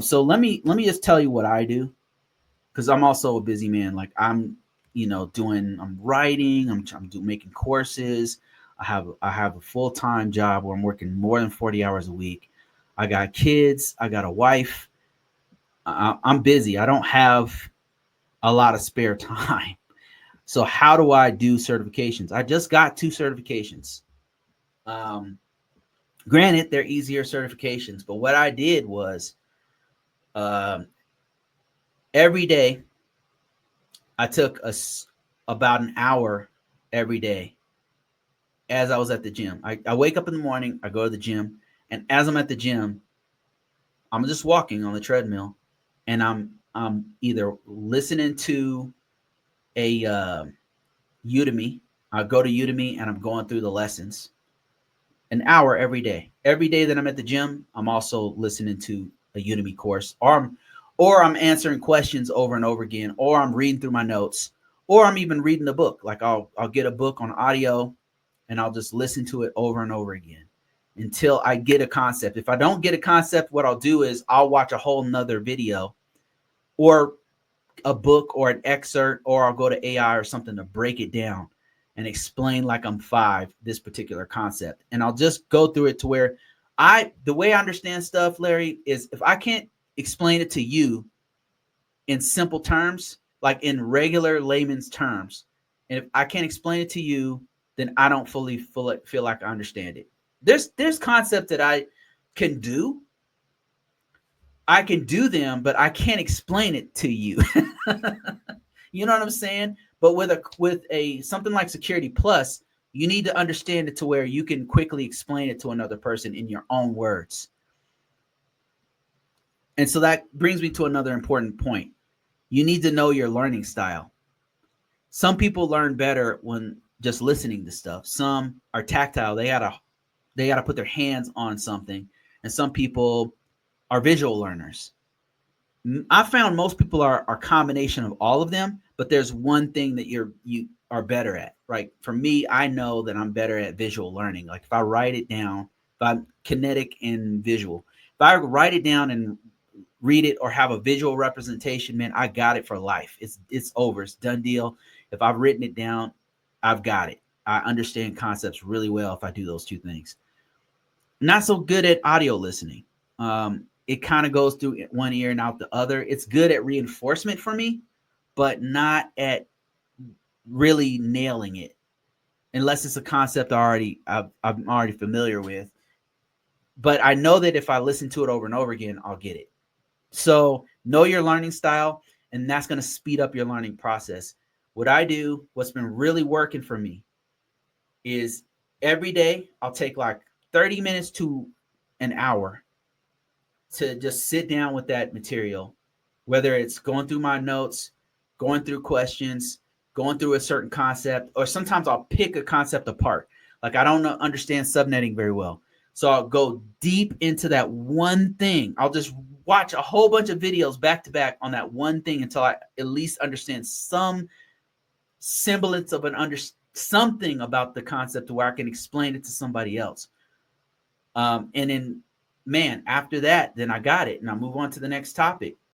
So let me just tell you what I do, because I'm also a busy man. Like I'm writing, making courses. I have a full time job where I'm working more than 40 hours a week. I got kids. I got a wife. I'm busy. I don't have a lot of spare time. So how do I do certifications? I just got 2 certifications. Um, Granted, they're easier certifications, but what I did was um, every day I took about an hour every day as I was at the gym. I wake up in the morning, I go to the gym, and as I'm at the gym, I'm just walking on the treadmill, and I'm either listening to a Udemy. I go to Udemy and I'm going through the lessons an hour every day. Every day that I'm at the gym, I'm also listening to a Udemy course, or I'm answering questions over and over again, or I'm reading through my notes, or I'm even reading a book. Like I'll get a book on audio and I'll just listen to it over and over again until I get a concept. If I don't get a concept, what I'll do is I'll watch a whole nother video or a book or an excerpt, or I'll go to AI or something to break it down and explain like I'm five this particular concept. And I'll just go through it to where the way I understand stuff, Larry, is if I can't explain it to you in simple terms, like in regular layman's terms, and if I can't explain it to you, then I don't fully feel like I understand it. There's concepts that can do, I can do them, but I can't explain it to you. You know what I'm saying? But with a something like Security Plus, you need to understand it to where you can quickly explain it to another person in your own words. And so that brings me to another important point. You need to know your learning style. Some people learn better when just listening to stuff. Some are tactile. They gotta put their hands on something. And some people are visual learners. I found most people are a combination of all of them, but there's one thing that you are better at. Right? For me, I know that I'm better at visual learning. Like if I write it down, if I'm kinetic and visual, if I write it down and read it or have a visual representation, man, I got it for life. It's over. It's done deal. If I've written it down, I've got it. I understand concepts really well if I do those two things. Not so good at audio listening. It kind of goes through one ear and out the other. It's good at reinforcement for me, but not at really nailing it, unless it's a concept I'm already familiar with. But I know that if I listen to it over and over again, I'll get it. So know your learning style, and that's going to speed up your learning process. What I do, what's been really working for me, is every day I'll take like 30 minutes to an hour to just sit down with that material, whether it's going through my notes, going through questions, going through a certain concept, or sometimes I'll pick a concept apart. Like I don't understand subnetting very well. So I'll go deep into that one thing. I'll just watch a whole bunch of videos back to back on that one thing until I at least understand some semblance of something about the concept to where I can explain it to somebody else. And then, man, after that, then I got it, and I move on to the next topic.